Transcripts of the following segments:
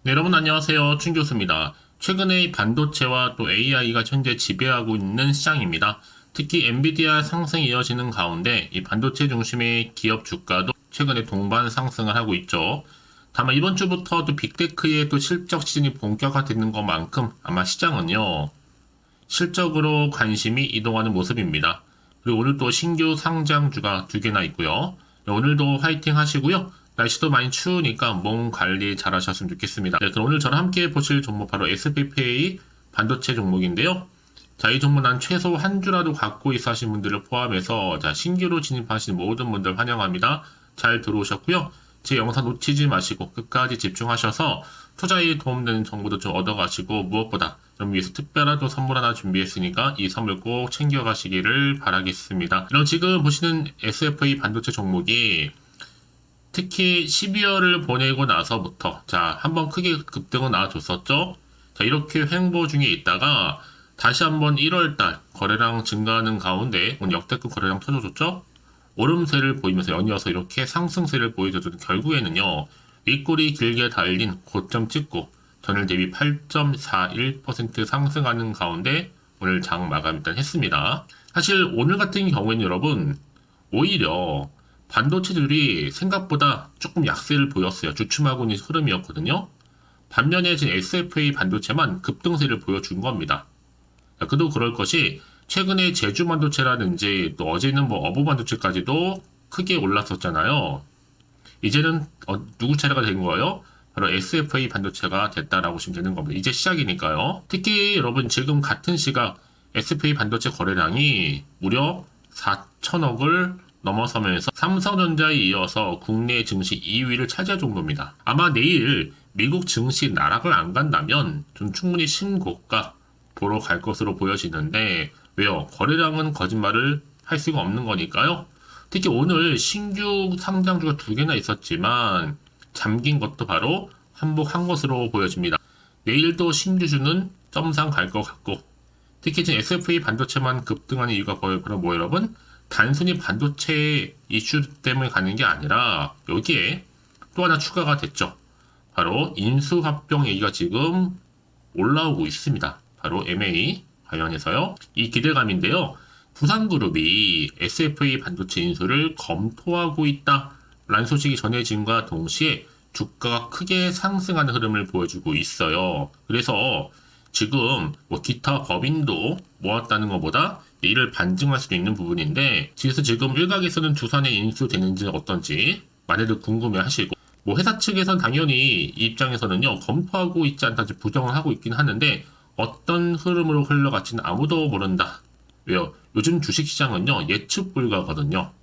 네, 여러분 안녕하세요. 춘 교수입니다. 최근에 반도체와 또 AI가 현재 지배하고 있는 시장입니다. 특히 엔비디아 상승이 이어지는 가운데 이 반도체 중심의 기업 주가도 최근에 동반 상승을 하고 있죠. 다만 이번 주부터 또 빅테크의 또 실적 시즌이 본격화되는 것만큼 아마 시장은요, 실적으로 관심이 이동하는 모습입니다. 그리고 오늘 또 신규 상장주가 두 개나 있고요. 오늘도 화이팅 하시고요. 날씨도 많이 추우니까 몸 관리 잘 하셨으면 좋겠습니다. 네, 그럼 오늘 저랑 함께 보실 종목 바로 SPPA 반도체 종목인데요. 자, 이 종목 난 최소 한 주라도 갖고 있어 하신 분들을 포함해서 자, 신규로 진입하신 모든 분들 환영합니다. 잘 들어오셨고요. 제 영상 놓치지 마시고 끝까지 집중하셔서 투자에 도움되는 정보도 좀 얻어가시고 무엇보다 좀 위해서 특별한 또 선물 하나 준비했으니까 이 선물 꼭 챙겨가시기를 바라겠습니다. 그럼 지금 보시는 SFA 반도체 종목이 특히 12월을 보내고 나서부터 자 한번 크게 급등은 나와줬었죠. 자 이렇게 횡보 중에 있다가 다시 한번 1월달 거래량 증가하는 가운데 오늘 역대급 거래량 터져줬죠. 오름세를 보이면서 연이어서 이렇게 상승세를 보여줘도 결국에는요 윗골이 길게 달린 고점 찍고 전일 대비 8.41% 상승하는 가운데 오늘 장 마감 일단 했습니다. 사실 오늘 같은 경우에는 여러분 오히려 반도체들이 생각보다 조금 약세를 보였어요. 주춤하고 있는 흐름이었거든요. 반면에 지금 SFA 반도체만 급등세를 보여준 겁니다. 그도 그럴 것이 최근에 제주 반도체라든지 또 어제는 뭐 어부 반도체까지도 크게 올랐었잖아요. 이제는 누구 차례가 된 거예요? 바로 SFA 반도체가 됐다라고 보시면 되는 겁니다. 이제 시작이니까요. 특히 여러분 지금 같은 시각 SFA 반도체 거래량이 무려 4천억을 넘어서면서 삼성전자에 이어서 국내 증시 2위를 차지할 정도입니다. 아마 내일 미국 증시 나락을 안 간다면 좀 충분히 신고가 보러 갈 것으로 보여지는데 왜요? 거래량은 거짓말을 할 수가 없는 거니까요. 특히 오늘 신규 상장주가 두 개나 있었지만 잠긴 것도 바로 한복한 것으로 보여집니다. 내일도 신규주는 점상 갈 것 같고 특히 지금 SFA 반도체만 급등하는 이유가 바로 뭐 여러분? 단순히 반도체 이슈 때문에 가는 게 아니라 여기에 또 하나 추가가 됐죠. 바로 인수합병 얘기가 지금 올라오고 있습니다. 바로 M&A 관련해서요. 이 기대감인데요. 두산그룹이 SFA 반도체 인수를 검토하고 있다라는 소식이 전해짐과 동시에 주가가 크게 상승하는 흐름을 보여주고 있어요. 그래서 지금 뭐 기타 법인도 모았다는 것보다 이를 반증할 수도 있는 부분인데 그래서 지금 일각에서는 두산에 인수되는지 어떤지 많이들 궁금해 하시고 뭐 회사 측에선 당연히 이 입장에서는요 검토하고 있지 않다 부정을 하고 있긴 하는데 어떤 흐름으로 흘러갈지는 아무도 모른다. 왜요? 요즘 주식시장은요 예측 불가거든요.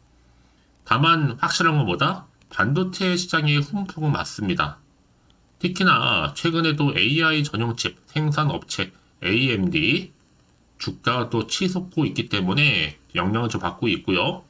다만 확실한 것보다 반도체 시장의 훈풍은 맞습니다. 특히나 최근에도 AI 전용 칩 생산업체 AMD 주가가 또 치솟고 있기 때문에 영향을 좀 받고 있고요.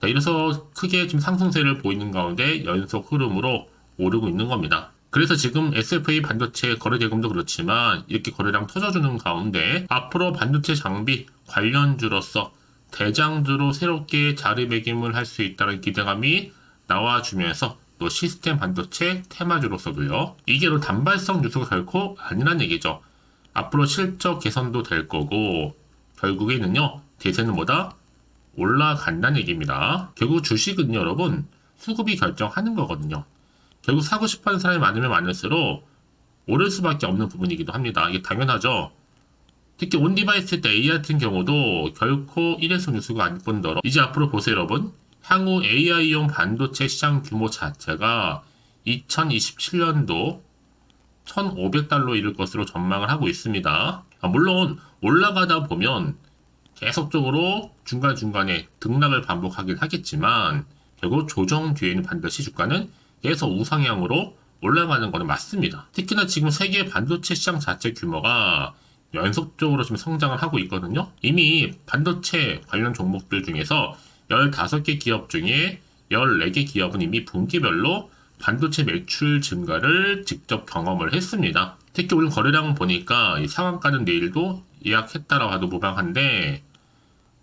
자, 이래서 크게 지금 상승세를 보이는 가운데 연속 흐름으로 오르고 있는 겁니다. 그래서 지금 SFA 반도체 거래 대금도 그렇지만 이렇게 거래량 터져주는 가운데 앞으로 반도체 장비 관련주로서 대장주로 새롭게 자리매김을 할 수 있다는 기대감이 나와주면서 또 시스템 반도체 테마주로서도요. 이게 단발성 뉴스가 결코 아니란 얘기죠. 앞으로 실적 개선도 될 거고 결국에는요. 대세는 뭐다? 올라간다는 얘기입니다. 결국 주식은 여러분 수급이 결정하는 거거든요. 결국 사고 싶어하는 사람이 많으면 많을수록 오를 수밖에 없는 부분이기도 합니다. 이게 당연하죠. 특히 온디바이스 때 AI 같은 경우도 결코 일회성 뉴스가 아닐 뿐더러 이제 앞으로 보세요 여러분. 향후 AI용 반도체 시장 규모 자체가 2027년도 1,500달러 이를 것으로 전망을 하고 있습니다. 물론 올라가다 보면 계속적으로 중간중간에 등락을 반복하긴 하겠지만 결국 조정 뒤에는 반드시 주가는 계속 우상향으로 올라가는 것은 맞습니다. 특히나 지금 세계 반도체 시장 자체 규모가 연속적으로 지금 성장을 하고 있거든요. 이미 반도체 관련 종목들 중에서 15개 기업 중에 14개 기업은 이미 분기별로 반도체 매출 증가를 직접 경험을 했습니다. 특히 오늘 거래량 보니까 이 상한가는 내일도 예약했다라고 해도 무방한데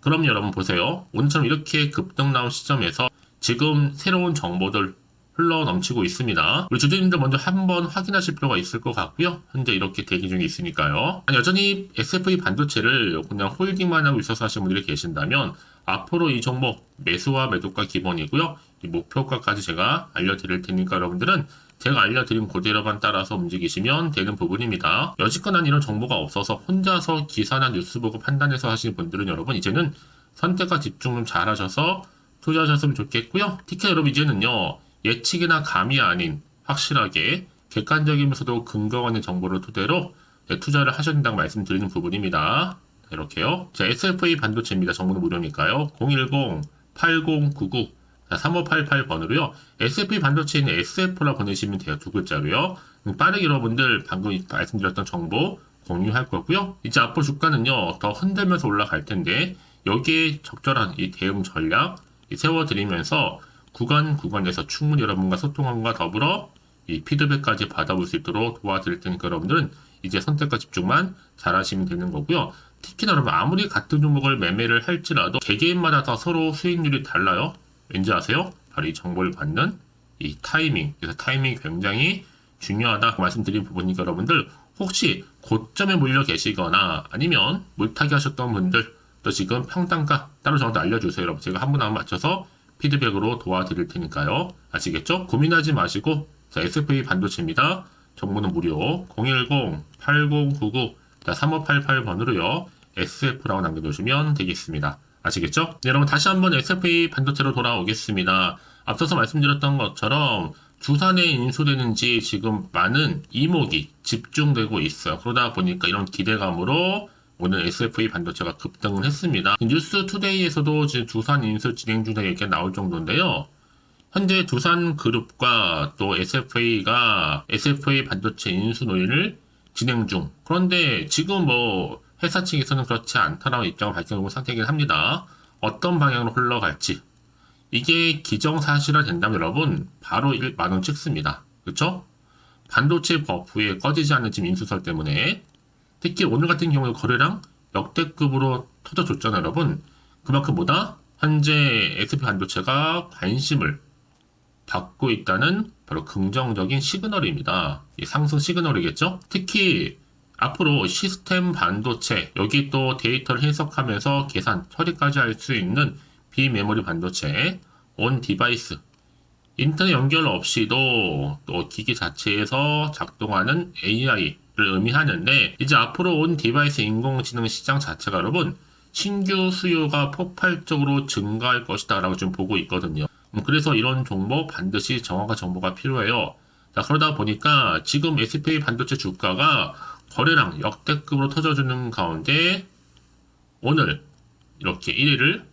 그럼 여러분 보세요. 오늘처럼 이렇게 급등 나온 시점에서 지금 새로운 정보들 흘러 넘치고 있습니다. 우리 주주님들 먼저 한번 확인하실 필요가 있을 것 같고요. 현재 이렇게 대기 중에 있으니까요. 여전히 SFA 반도체를 그냥 홀딩만 하고 있어서 하시는 분들이 계신다면 앞으로 이 종목 매수와 매도가 기본이고요. 이 목표가까지 제가 알려드릴 테니까 여러분들은 제가 알려드린 그대로만 따라서 움직이시면 되는 부분입니다. 여지껏 이런 정보가 없어서 혼자서 기사나 뉴스 보고 판단해서 하시는 분들은 여러분 이제는 선택과 집중 좀 잘하셔서 투자하셨으면 좋겠고요. 특히 여러분 이제는요. 예측이나 감이 아닌 확실하게 객관적이면서도 근거가 있는 정보를 토대로 투자를 하셔야 된다고 말씀드리는 부분입니다. 이렇게요. 자, SFA 반도체입니다. 정보는 무료니까요. 010-8099 3588번으로요. SFA 반도체에 있는 SF라 보내시면 돼요. 두 글자로요. 빠르게 여러분들 방금 말씀드렸던 정보 공유할 거고요. 이제 앞으로 주가는요. 더 흔들면서 올라갈 텐데 여기에 적절한 이 대응 전략 세워드리면서 구간에서 충분히 여러분과 소통함과 더불어 이 피드백까지 받아볼 수 있도록 도와드릴 테니까 여러분들은 이제 선택과 집중만 잘 하시면 되는 거고요. 특히나 여러분 아무리 같은 종목을 매매를 할지라도 개개인마다 다 서로 수익률이 달라요. 왠지 아세요? 바로 이 정보를 받는 이 타이밍. 그래서 타이밍이 굉장히 중요하다고 말씀드린 부분이니까 여러분들 혹시 고점에 물려 계시거나 아니면 물타기 하셨던 분들 또 지금 평단가 따로 저한테 알려주세요. 여러분 제가 한 분 한 분 맞춰서 피드백으로 도와드릴 테니까요. 아시겠죠? 고민하지 마시고 자, SFA 반도체입니다. 정보는 무료 010-8099 3588번으로요. SF라고 남겨두시면 되겠습니다. 아시겠죠? 네, 여러분 다시 한번 SFA 반도체로 돌아오겠습니다. 앞서서 말씀드렸던 것처럼 두산에 인수되는지 지금 많은 이목이 집중되고 있어요. 그러다 보니까 이런 기대감으로 오늘 SFA 반도체가 급등을 했습니다. 뉴스 투데이에서도 지금 두산 인수 진행 중에 이렇게 나올 정도인데요. 현재 두산그룹과 또 SFA가 SFA 반도체 인수 논의를 진행 중. 그런데 지금 회사 측에서는 그렇지 않다라는 입장을 밝혀놓은 상태이긴 합니다. 어떤 방향으로 흘러갈지. 이게 기정사실화 된다면 여러분 바로 1만원 찍습니다. 그렇죠? 반도체 버프에 꺼지지 않는 지금 인수설 때문에 특히 오늘 같은 경우에 거래량 역대급으로 터져줬잖아요, 여러분. 그만큼 뭐다? 현재 SP 반도체가 관심을 받고 있다는 바로 긍정적인 시그널입니다. 이 상승 시그널이겠죠? 특히 앞으로 시스템 반도체, 여기 또 데이터를 해석하면서 계산, 처리까지 할 수 있는 비메모리 반도체, 온 디바이스, 인터넷 연결 없이도 또 기기 자체에서 작동하는 AI를 의미하는데 이제 앞으로 온 디바이스 인공지능 시장 자체가 여러분 신규 수요가 폭발적으로 증가할 것이다 라고 지금 보고 있거든요. 그래서 이런 종목 반드시 정확한 정보가 필요해요. 자, 그러다 보니까 지금 SPA 반도체 주가가 거래량 역대급으로 터져주는 가운데 오늘 이렇게 1위를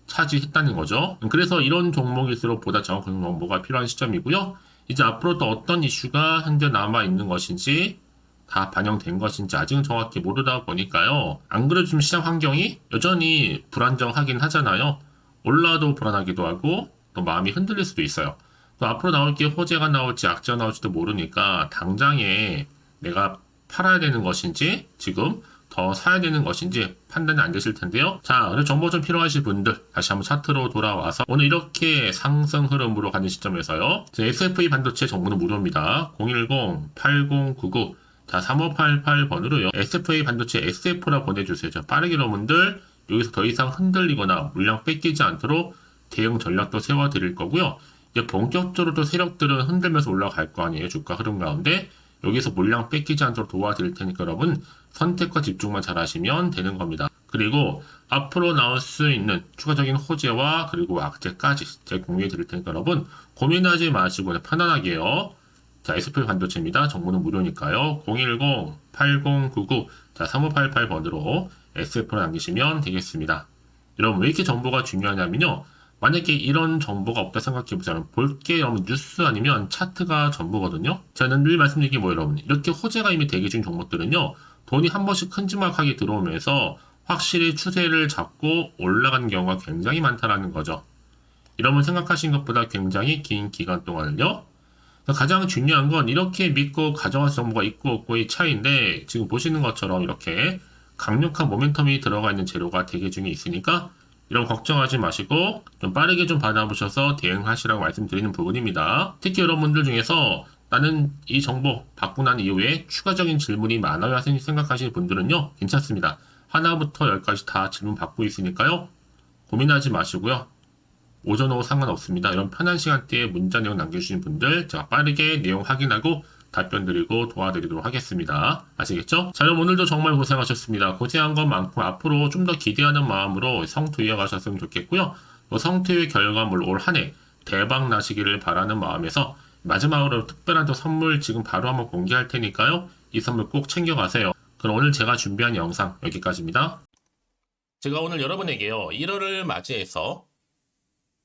차지했다는 거죠. 그래서 이런 종목일수록 보다 정확한 정보가 필요한 시점이고요. 이제 앞으로 또 어떤 이슈가 현재 남아있는 것인지 다 반영된 것인지 아직은 정확히 모르다 보니까요. 안 그래도 좀 시장 환경이 여전히 불안정하긴 하잖아요. 올라도 불안하기도 하고 또 마음이 흔들릴 수도 있어요. 또 앞으로 나올 게 호재가 나올지 악재가 나올지도 모르니까 당장에 내가 팔아야 되는 것인지 지금 더 사야 되는 것인지 판단이 안 되실 텐데요. 자, 그래서 정보 좀 필요하신 분들 다시 한번 차트로 돌아와서 오늘 이렇게 상승 흐름으로 가는 시점에서요. SFA 반도체 정보는 무료입니다. 010-8099 자, 3588번으로요. SFA 반도체 SF라 보내주세요. 자, 빠르게 여러분들 여기서 더 이상 흔들리거나 물량 뺏기지 않도록 대응 전략도 세워드릴 거고요. 이제 본격적으로 또 세력들은 흔들면서 올라갈 거 아니에요. 주가 흐름 가운데. 여기서 물량 뺏기지 않도록 도와드릴 테니까 여러분 선택과 집중만 잘 하시면 되는 겁니다. 그리고 앞으로 나올 수 있는 추가적인 호재와 그리고 악재까지 제가 공유해 드릴 테니까 여러분 고민하지 마시고 편안하게요. 자, SP 반도체입니다. 정보는 무료니까요. 010-8099 자, 3588번으로 SF로 남기시면 되겠습니다. 여러분 왜 이렇게 정보가 중요하냐면요. 만약에 이런 정보가 없다 생각해보자면 볼게 여러분 뉴스 아니면 차트가 전부거든요. 저는 늘 말씀드린 게 뭐예요 여러분. 이렇게 호재가 이미 대기 중인 종목들은요. 돈이 한 번씩 큼지막하게 들어오면서 확실히 추세를 잡고 올라가는 경우가 굉장히 많다라는 거죠. 여러분 생각하신 것보다 굉장히 긴 기간 동안을요. 가장 중요한 건 이렇게 믿고 가져갈 정보가 있고 없고의 차이인데 지금 보시는 것처럼 이렇게 강력한 모멘텀이 들어가 있는 재료가 대기 중에 있으니까 이런 걱정하지 마시고 좀 빠르게 좀 받아보셔서 대응하시라고 말씀드리는 부분입니다. 특히 여러분들 중에서 나는 이 정보 받고 난 이후에 추가적인 질문이 많아야 생각하시는 분들은요, 괜찮습니다. 하나부터 열까지 다 질문 받고 있으니까요, 고민하지 마시고요. 오전 오후 상관없습니다. 이런 편한 시간대에 문자 내용 남겨주신 분들 제가 빠르게 내용 확인하고 답변 드리고 도와드리도록 하겠습니다. 아시겠죠? 자, 여러분 오늘도 정말 고생하셨습니다. 고생한 것만큼 앞으로 좀 더 기대하는 마음으로 성투 이어가셨으면 좋겠고요. 성투의 결과물 올 한 해 대박 나시기를 바라는 마음에서 마지막으로 특별한 또 선물 지금 바로 한번 공개할 테니까요. 이 선물 꼭 챙겨가세요. 그럼 오늘 제가 준비한 영상 여기까지입니다. 제가 오늘 여러분에게요. 1월을 맞이해서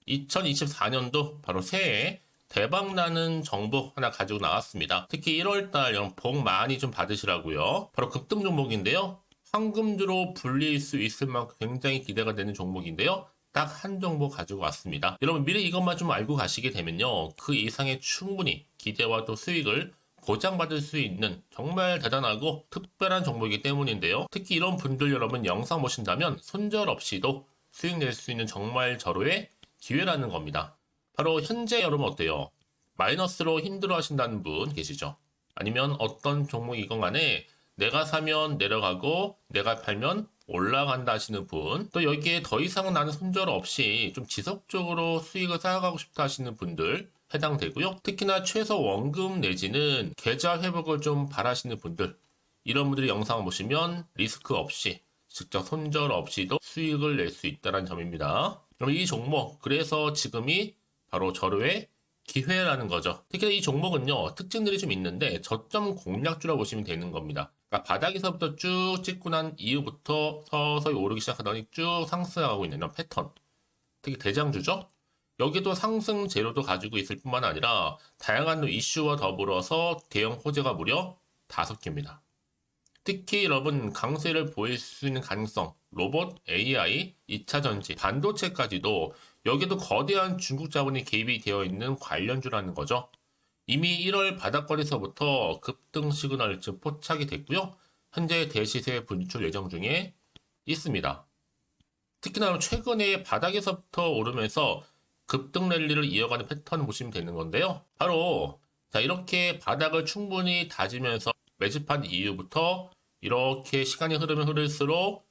2024년도 바로 새해 대박나는 정보 하나 가지고 나왔습니다. 특히 1월달 복 많이 좀 받으시라고요. 바로 급등 종목인데요. 황금주로 불릴 수 있을 만큼 굉장히 기대가 되는 종목인데요. 딱 한 종목 가지고 왔습니다. 여러분 미리 이것만 좀 알고 가시게 되면요. 그 이상의 충분히 기대와 또 수익을 보장받을 수 있는 정말 대단하고 특별한 종목이기 때문인데요. 특히 이런 분들 여러분 영상 보신다면 손절 없이도 수익 낼 수 있는 정말 절호의 기회라는 겁니다. 바로 현재 여러분 어때요? 마이너스로 힘들어 하신다는 분 계시죠? 아니면 어떤 종목이건 간에 내가 사면 내려가고 내가 팔면 올라간다 하시는 분, 또 여기에 더 이상 나는 손절 없이 좀 지속적으로 수익을 쌓아가고 싶다 하시는 분들 해당되고요. 특히나 최소 원금 내지는 계좌 회복을 좀 바라시는 분들, 이런 분들이 영상을 보시면 리스크 없이 직접 손절 없이도 수익을 낼 수 있다는 점입니다. 그럼 이 종목, 그래서 지금이 바로 절호의 기회라는 거죠. 특히 이 종목은요, 특징들이 좀 있는데 저점 공략주라고 보시면 되는 겁니다. 그러니까 바닥에서부터 쭉 찍고 난 이후부터 서서히 오르기 시작하더니 쭉 상승하고 있는 이런 패턴. 특히 대장주죠. 여기도 상승 재료도 가지고 있을 뿐만 아니라 다양한 이슈와 더불어서 대형 호재가 무려 5개입니다. 특히 여러분 강세를 보일 수 있는 가능성, 로봇, AI, 2차 전지, 반도체까지도 여기도 거대한 중국 자본이 개입이 되어 있는 관련주라는 거죠. 이미 1월 바닥거리서부터 급등 시그널 즉 포착이 됐고요. 현재 대시세 분출 예정 중에 있습니다. 특히나 최근에 바닥에서부터 오르면서 급등 랠리를 이어가는 패턴을 보시면 되는 건데요. 바로 자 이렇게 바닥을 충분히 다지면서 매집한 이후부터 이렇게 시간이 흐르면 흐를수록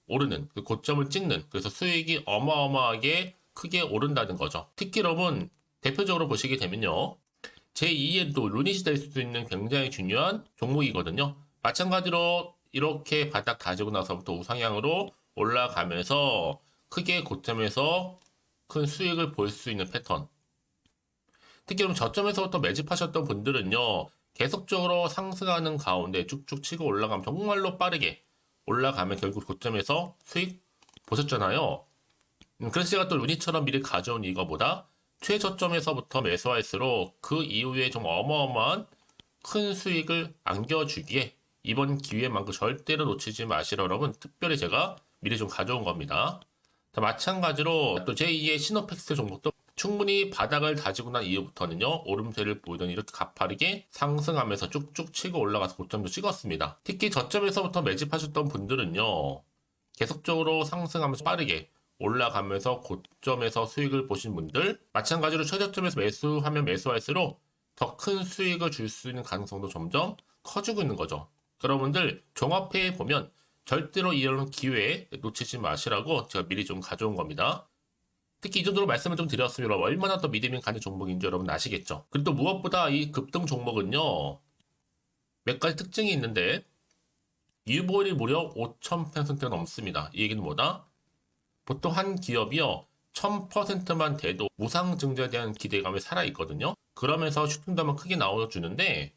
오르는 그 고점을 찍는, 그래서 수익이 어마어마하게 크게 오른다는 거죠. 특히 여러분 대표적으로 보시게 되면요, 제2의 또 루닛이 될 수도 있는 굉장히 중요한 종목이거든요. 마찬가지로 이렇게 바닥 다지고 나서부터 우상향으로 올라가면서 크게 고점에서 큰 수익을 볼 수 있는 패턴. 특히 그럼 저점에서부터 매집하셨던 분들은요, 계속적으로 상승하는 가운데 쭉쭉 치고 올라가면 정말로 빠르게 올라가면 결국 고점에서 수익 보셨잖아요. 그래서 제가 또 루니처럼 미리 가져온 이거보다 최저점에서부터 매수할수록 그 이후에 좀 어마어마한 큰 수익을 안겨주기에 이번 기회만큼 절대로 놓치지 마시라 여러분 특별히 제가 미리 좀 가져온 겁니다. 자, 마찬가지로 또 제2의 시노팩스 종목도 충분히 바닥을 다지고 난 이후부터는요, 오름세를 보이던 이렇게 가파르게 상승하면서 쭉쭉 치고 올라가서 고점도 찍었습니다. 특히 저점에서부터 매집하셨던 분들은요, 계속적으로 상승하면서 빠르게 올라가면서 고점에서 수익을 보신 분들, 마찬가지로 최저점에서 매수하면 매수할수록 더 큰 수익을 줄 수 있는 가능성도 점점 커지고 있는 거죠. 여러분들 종합해 보면 절대로 이런 기회에 놓치지 마시라고 제가 미리 좀 가져온 겁니다. 특히 이 정도로 말씀을 좀 드렸으면 여러분 얼마나 더 믿음이 가는 종목인지 여러분 아시겠죠? 그리고 또 무엇보다 이 급등 종목은요, 몇 가지 특징이 있는데 유보율이 무려 5000%가 넘습니다. 이 얘기는 뭐다? 보통 한 기업이요 1000%만 돼도 무상증자에 대한 기대감이 살아있거든요. 그러면서 슈팅도 한번 크게 나와주는데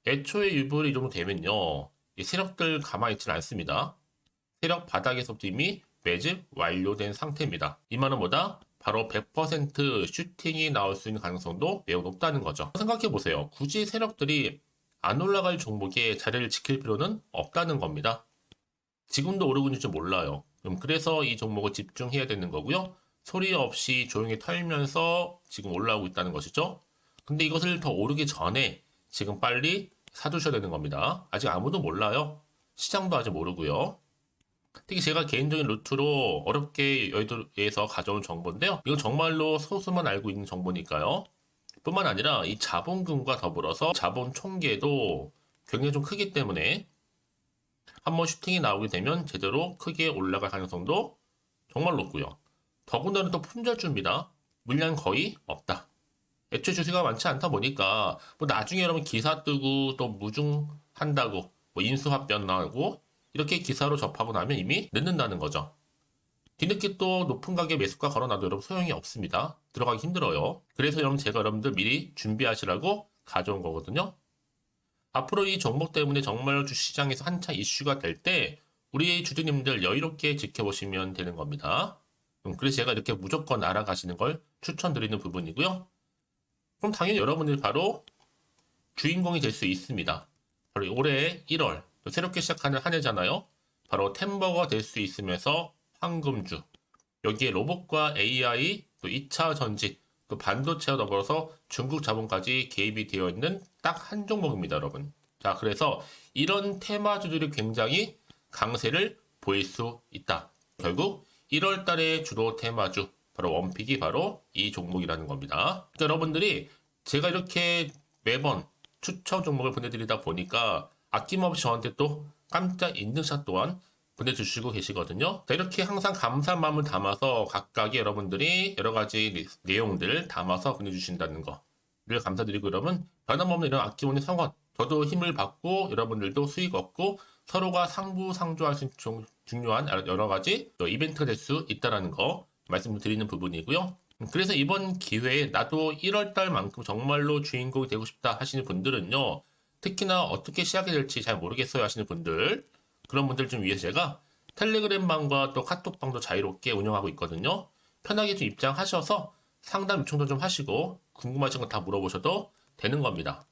애초에 유보율이 이 정도 되면요, 이 세력들 가만히 있지는 않습니다. 세력 바닥에서부터 이미 매집 완료된 상태입니다. 이 말은 뭐다? 바로 100% 슈팅이 나올 수 있는 가능성도 매우 높다는 거죠. 생각해보세요. 굳이 세력들이 안 올라갈 종목에 자리를 지킬 필요는 없다는 겁니다. 지금도 오르고 있는지 몰라요. 그래서 이 종목을 집중해야 되는 거고요. 소리 없이 조용히 털면서 지금 올라오고 있다는 것이죠. 근데 이것을 더 오르기 전에 지금 빨리 사두셔야 되는 겁니다. 아직 아무도 몰라요. 시장도 아직 모르고요. 특히 제가 개인적인 루트로 어렵게 여의도에서 가져온 정보인데요. 이건 정말로 소수만 알고 있는 정보니까요. 뿐만 아니라 이 자본금과 더불어서 자본 총계도 굉장히 좀 크기 때문에 한번 슈팅이 나오게 되면 제대로 크게 올라갈 가능성도 정말 높고요. 더군다나 또 품절주입니다. 물량 거의 없다. 애초에 주식가 많지 않다 보니까 뭐 나중에 여러분 기사 뜨고 또 무중한다고 뭐 인수합병 나고 이렇게 기사로 접하고 나면 이미 늦는다는 거죠. 뒤늦게 또 높은 가격에 매수가 걸어놔도 여러분 소용이 없습니다. 들어가기 힘들어요. 그래서 여러분 제가 여러분들 미리 준비하시라고 가져온 거거든요. 앞으로 이 종목 때문에 정말 주시장에서 한차 이슈가 될 때 우리 주주님들 여유롭게 지켜보시면 되는 겁니다. 그래서 제가 이렇게 무조건 알아가시는 걸 추천드리는 부분이고요. 그럼 당연히 여러분들이 바로 주인공이 될 수 있습니다. 바로 올해 1월 새롭게 시작하는 한 해잖아요. 바로 템버가 될 수 있으면서 황금주, 여기에 로봇과 AI, 또 2차 전지, 또 반도체와 더불어서 중국 자본까지 개입이 되어 있는 딱 한 종목입니다, 여러분. 자, 그래서 이런 테마주들이 굉장히 강세를 보일 수 있다. 결국 1월 달에 주로 테마주, 바로 원픽이 바로 이 종목이라는 겁니다. 그러니까 여러분들이 제가 이렇게 매번 추천 종목을 보내드리다 보니까 아낌없이 저한테 또 깜짝 인증샷 또한 보내주시고 계시거든요. 자, 이렇게 항상 감사한 마음을 담아서 각각의 여러분들이 여러 가지 내용들 담아서 보내주신다는 거를 감사드리고, 여러분 변함없는 이런 아낌없는 성원, 저도 힘을 받고 여러분들도 수익 얻고 서로가 상부상조할 수 있는 중요한 여러 가지 이벤트가 될 수 있다는 거 말씀드리는 부분이고요. 그래서 이번 기회에 나도 1월달만큼 정말로 주인공이 되고 싶다 하시는 분들은요, 특히나 어떻게 시작이 될지 잘 모르겠어요 하시는 분들, 그런 분들 좀 위해서 제가 텔레그램방과 또 카톡방도 자유롭게 운영하고 있거든요. 편하게 좀 입장하셔서 상담 요청도 좀 하시고 궁금하신 거 다 물어보셔도 되는 겁니다.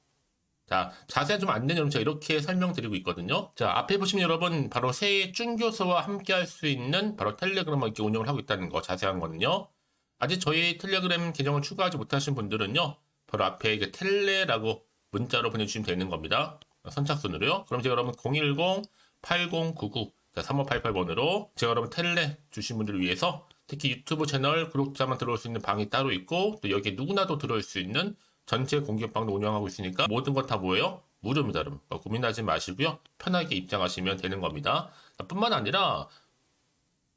자, 자세한 좀 안내는 제가 이렇게 설명드리고 있거든요. 자, 앞에 보시면 여러분 바로 새해 쭌교수와 함께 할 수 있는 바로 텔레그램을 이렇게 운영을 하고 있다는 거, 자세한 거는요. 아직 저희 텔레그램 계정을 추가하지 못하신 분들은요, 바로 앞에 이게 텔레라고 문자로 보내주시면 되는 겁니다. 선착순으로요. 그럼 제가 여러분 010-8099 3588번으로 제가 여러분 텔레 주신 분들을 위해서 특히 유튜브 채널 구독자만 들어올 수 있는 방이 따로 있고, 또 여기에 누구나도 들어올 수 있는 전체 공개방도 운영하고 있으니까 모든 것 다 뭐예요? 무료입니다, 여러분. 고민하지 마시고요. 편하게 입장하시면 되는 겁니다. 뿐만 아니라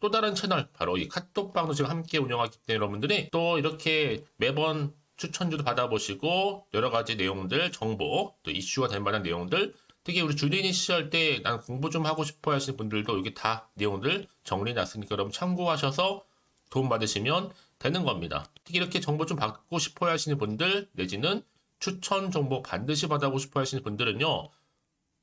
또 다른 채널, 바로 이 카톡방도 지금 함께 운영하기 때문에 여러분들이 또 이렇게 매번 추천주도 받아보시고 여러 가지 내용들, 정보, 또 이슈가 될 만한 내용들, 특히 우리 주린이 시절 때 난 공부 좀 하고 싶어 하시는 분들도 여기 다 내용들 정리해놨으니까 여러분 참고하셔서 도움 받으시면 되는 겁니다. 특히 이렇게 정보 좀 받고 싶어 하시는 분들, 내지는 추천 정보 반드시 받아보고 싶어 하시는 분들은요,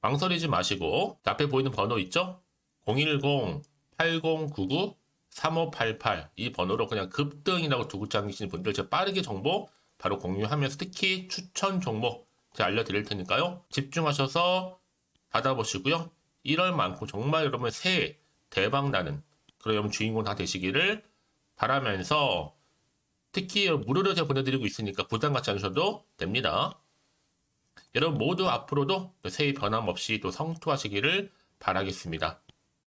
망설이지 마시고 앞에 보이는 번호 있죠? 010-8099-3588 이 번호로 그냥 급등이라고 두고 당기시는 분들 제가 빠르게 정보 바로 공유하면서 특히 추천 종목 제가 알려드릴 테니까요. 집중하셔서 받아보시고요. 1월만큼 정말 여러분의 새해 대박나는 그런 여러분 주인공 다 되시기를 바라면서, 특히 무료로 제가 보내드리고 있으니까 부담 갖지 않으셔도 됩니다. 여러분 모두 앞으로도 새해 변함없이 또 성투하시기를 바라겠습니다.